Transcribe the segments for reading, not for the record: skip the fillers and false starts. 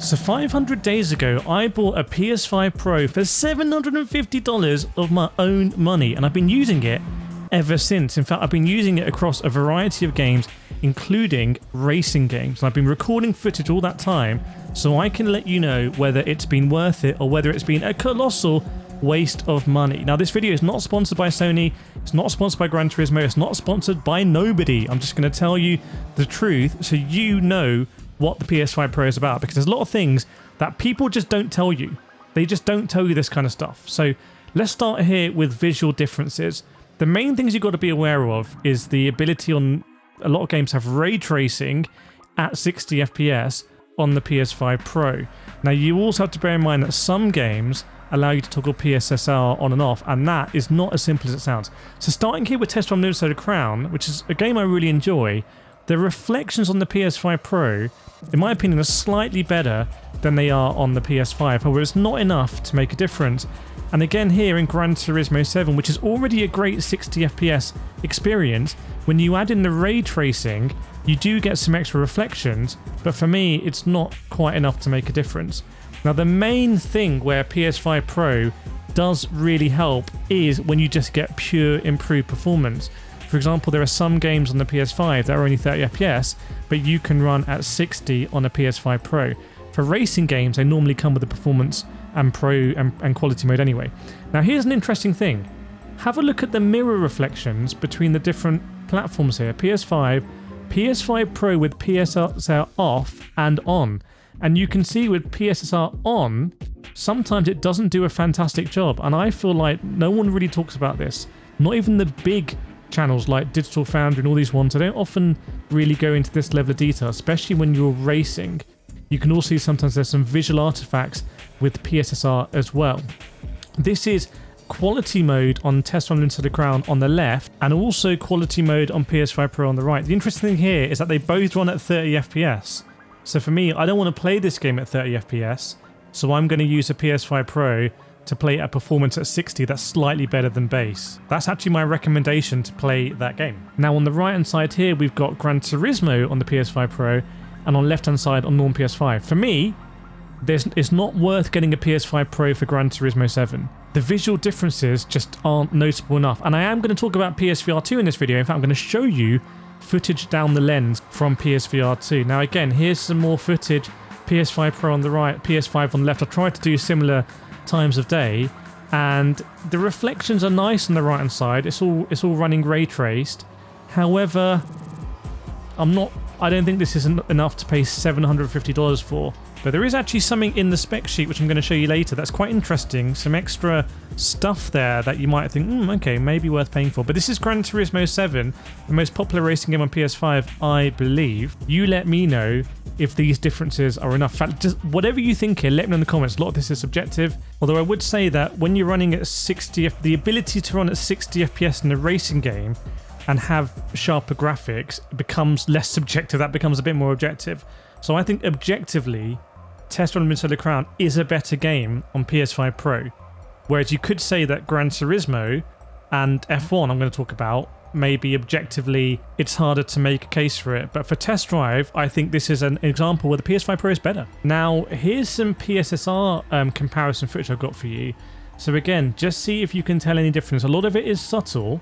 So 500 days ago, I bought a PS5 Pro for $750 of my own money, and I've been using it ever since. In fact, I've been using it across a variety of games, including racing games. And I've been recording footage all that time, so I can let you know whether it's been worth it or whether it's been a colossal waste of money. Now, this video is not sponsored by Sony, it's not sponsored by Gran Turismo, it's not sponsored by nobody. I'm just going to tell you the truth so you know what the PS5 Pro is about, because there's a lot of things that people just don't tell you. They just don't tell you this kind of stuff. So let's start here with visual differences. The main things you've got to be aware of is the ability on a lot of games have ray tracing at 60 FPS on the PS5 Pro. Now, you also have to bear in mind that some games allow you to toggle PSSR on and off, and that is not as simple as it sounds. So starting here with Test Drive Minnesota Crown, which is a game I really enjoy, the reflections on the PS5 Pro, in my opinion, are slightly better than they are on the PS5, however it's not enough to make a difference. And again here in Gran Turismo 7, which is already a great 60 FPS experience, when you add in the ray tracing, you do get some extra reflections, but for me it's not quite enough to make a difference. Now, the main thing where PS5 Pro does really help is when you just get pure improved performance. For example, there are some games on the PS5 that are only 30 FPS, but you can run at 60 on a PS5 Pro. For racing games, they normally come with the performance and Pro and quality mode anyway. Now, here's an interesting thing. Have a look at the mirror reflections between the different platforms here. PS5, PS5 Pro with PSSR off and on. And you can see with PSSR on, sometimes it doesn't do a fantastic job. And I feel like no one really talks about this. Not even the big channels like Digital Foundry and all these ones. They don't often really go into this level of detail, especially when you're racing. You can also see sometimes there's some visual artifacts with PSSR as well. This is quality mode on Test Run Into the Crown on the left, and also quality mode on PS5 Pro on the right. The interesting thing here is that they both run at 30 FPS. So for me, I don't want to play this game at 30 FPS, so I'm going to use a PS5 Pro to play at performance at 60 that's slightly better than base. That's actually my recommendation to play that game. Now, on the right hand side here, we've got Gran Turismo on the PS5 Pro, and on the left hand side on normal PS5. For me, it's not worth getting a PS5 Pro for Gran Turismo 7. The visual differences just aren't noticeable enough, and I am going to talk about PSVR 2 in this video. In fact, I'm going to show you footage down the lens from PSVR 2. Now again, here's some more footage. PS5 Pro on the right, PS5 on the left. I tried to do similar times of day, and the reflections are nice on the right hand side. It's all running ray traced. However, I don't think this is enough to pay $750 for. But there is actually something in the spec sheet, which I'm going to show you later, that's quite interesting. Some extra stuff there that you might think, okay, maybe worth paying for. But this is Gran Turismo 7, the most popular racing game on PS5, I believe. You let me know if these differences are enough. In fact, just whatever you think here, let me know in the comments. A lot of this is subjective. Although I would say that when you're running at 60, the ability to run at 60 FPS in a racing game and have sharper graphics becomes less subjective. That becomes a bit more objective. So I think objectively, Test Run Minnesota Crown is a better game on PS5 Pro. Whereas you could say that Gran Turismo and F1 I'm going to talk about, maybe objectively it's harder to make a case for it. But for test drive, I think this is an example where the PS5 Pro is better. Now, here's some PSSR comparison footage I've got for you. So again, just see if you can tell any difference. A lot of it is subtle,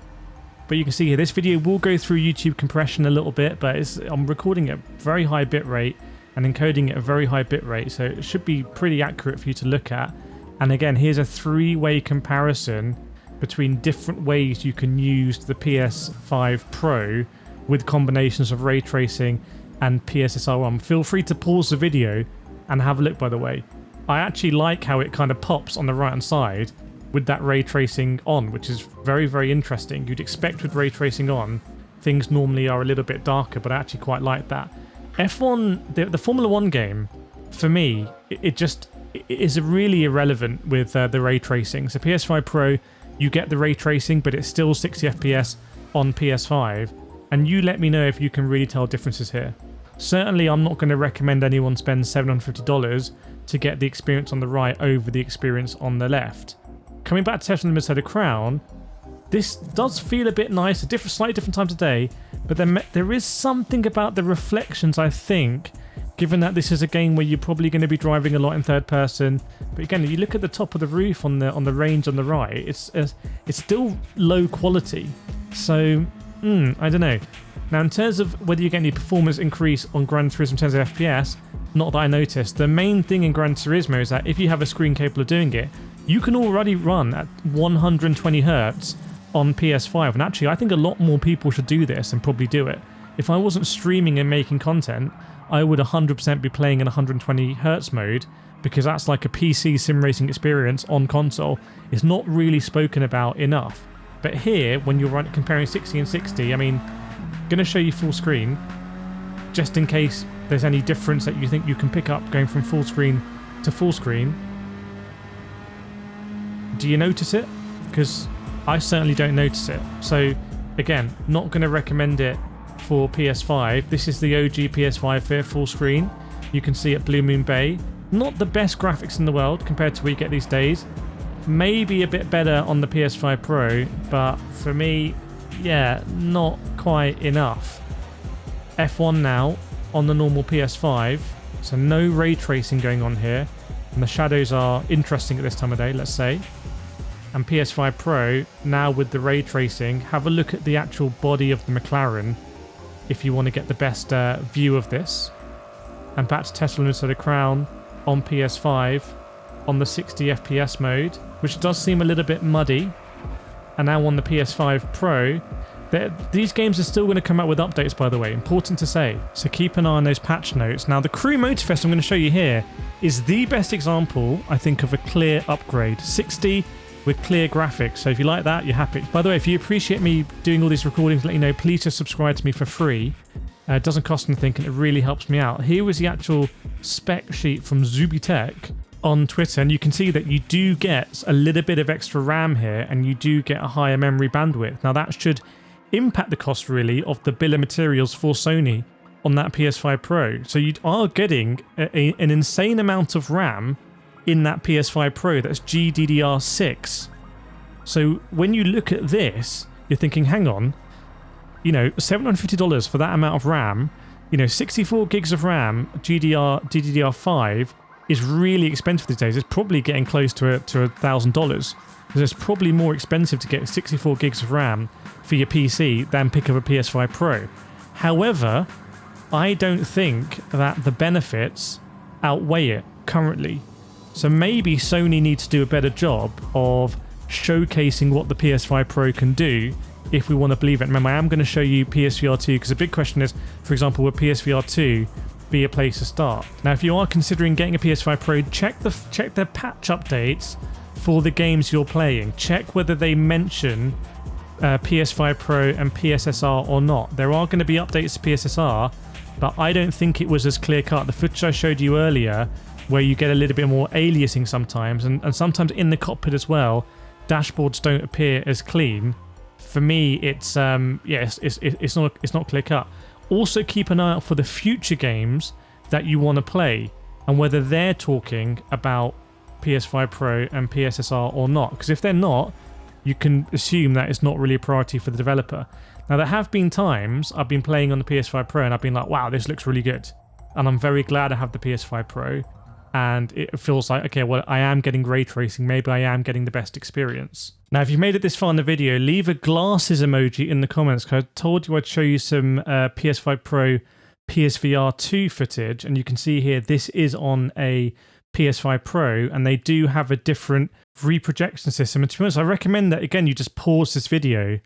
but you can see here, this video will go through YouTube compression a little bit, but I'm recording at very high bitrate and encoding at a very high bitrate, so it should be pretty accurate for you to look at. And again, here's a three-way comparison between different ways you can use the PS5 Pro with combinations of ray tracing and PSSR on. Feel free to pause the video and have a look, by the way. I actually like how it kind of pops on the right-hand side with that ray tracing on, which is very, very interesting. You'd expect with ray tracing on, things normally are a little bit darker, but I actually quite like that. F1, the Formula 1 game, for me, it is really irrelevant with the ray tracing. So PS5 Pro, you get the ray tracing, but it's still 60 FPS on PS5. And you let me know if you can really tell differences here. Certainly, I'm not going to recommend anyone spend $750 to get the experience on the right over the experience on the left. Coming back to Test Run Minnesota Crown, this does feel a bit nice, slightly different times of day, but there is something about the reflections, I think, given that this is a game where you're probably going to be driving a lot in third person. But again, if you look at the top of the roof on the range on the right, it's still low quality. So I don't know. Now, in terms of whether you get any performance increase on Gran Turismo in terms of FPS, not that I noticed. The main thing in Gran Turismo is that if you have a screen capable of doing it, you can already run at 120 Hz on PS5. And actually, I think a lot more people should do this and probably do it. If I wasn't streaming and making content, I would 100% be playing in 120 Hz mode, because that's like a PC sim racing experience on console. It's not really spoken about enough. But here, when you're comparing 60 and 60, I mean, going to show you full screen, just in case there's any difference that you think you can pick up going from full screen to full screen. Do you notice it? Because I certainly don't notice it. So again, not going to recommend it for PS5. This is the OG PS5 here, full screen. You can see at Blue Moon Bay. Not the best graphics in the world compared to what you get these days. Maybe a bit better on the PS5 Pro, but for me, yeah, not quite enough. F1 now on the normal PS5, so no ray tracing going on here, and the shadows are interesting at this time of day, let's say. And PS5 Pro now with the ray tracing. Have a look at the actual body of the McLaren if you want to get the best view of this. And back to Tesla instead of Crown on PS5 on the 60 FPS mode, which does seem a little bit muddy. And now on the PS5 Pro, these games are still going to come out with updates, by the way, important to say. So keep an eye on those patch notes. Now, the Crew Motorfest I'm going to show you here is the best example, I think, of a clear upgrade. 60 with clear graphics. So if you like that, you're happy. By the way, if you appreciate me doing all these recordings, let you know, please just subscribe to me for free. It doesn't cost anything and it really helps me out. Here was the actual spec sheet from LOGITECH on Twitter, and you can see that you do get a little bit of extra RAM here and you do get a higher memory bandwidth. Now that should impact the cost really of the bill of materials for Sony on that PS5 Pro. So you are getting an insane amount of RAM in that PS5 Pro. That's GDDR6. So when you look at this, you're thinking, hang on, you know, $750 for that amount of RAM, you know, 64 gigs of RAM, DDR5 is really expensive these days. It's probably getting close to $1,000. Because it's probably more expensive to get 64 gigs of RAM for your PC than pick up a PS5 Pro. However, I don't think that the benefits outweigh it currently. So maybe Sony needs to do a better job of showcasing what the PS5 Pro can do if we want to believe it. Remember, I am going to show you PSVR 2 because the big question is, for example, would PSVR 2 be a place to start? Now, if you are considering getting a PS5 Pro, check the patch updates for the games you're playing. Check whether they mention PS5 Pro and PSSR or not. There are going to be updates to PSSR, but I don't think it was as clear cut. The footage I showed you earlier, where you get a little bit more aliasing sometimes, and sometimes in the cockpit as well, dashboards don't appear as clean. For me, it's not clear cut. Also, keep an eye out for the future games that you want to play and whether they're talking about PS5 Pro and PSSR or not. Because if they're not, you can assume that it's not really a priority for the developer. Now, there have been times I've been playing on the PS5 Pro and I've been like, wow, this looks really good. And I'm very glad I have the PS5 Pro. And it feels like, okay, well, I am getting ray tracing. Maybe I am getting the best experience. Now, if you've made it this far in the video, leave a glasses emoji in the comments, because I told you I'd show you some PS5 Pro PSVR 2 footage. And you can see here, this is on a PS5 Pro, and they do have a different reprojection system. And to be honest, I recommend that, again, you just pause this video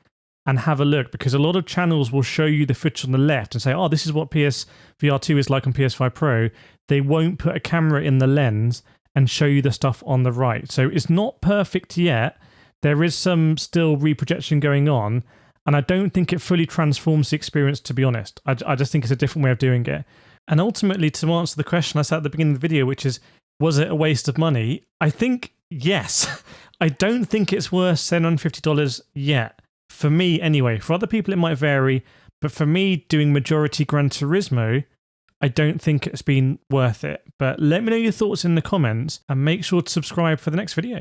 and have a look, because a lot of channels will show you the footage on the left and say, oh, this is what PSVR 2 is like on PS5 Pro. They won't put a camera in the lens and show you the stuff on the right. So it's not perfect yet. There is some still reprojection going on, and I don't think it fully transforms the experience, to be honest. I just think it's a different way of doing it. And ultimately, to answer the question I said at the beginning of the video, which is, was it a waste of money? I think yes. I don't think it's worth $750 yet. For me, anyway. For other people, it might vary. But for me, doing majority Gran Turismo, I don't think it's been worth it. But let me know your thoughts in the comments and make sure to subscribe for the next video.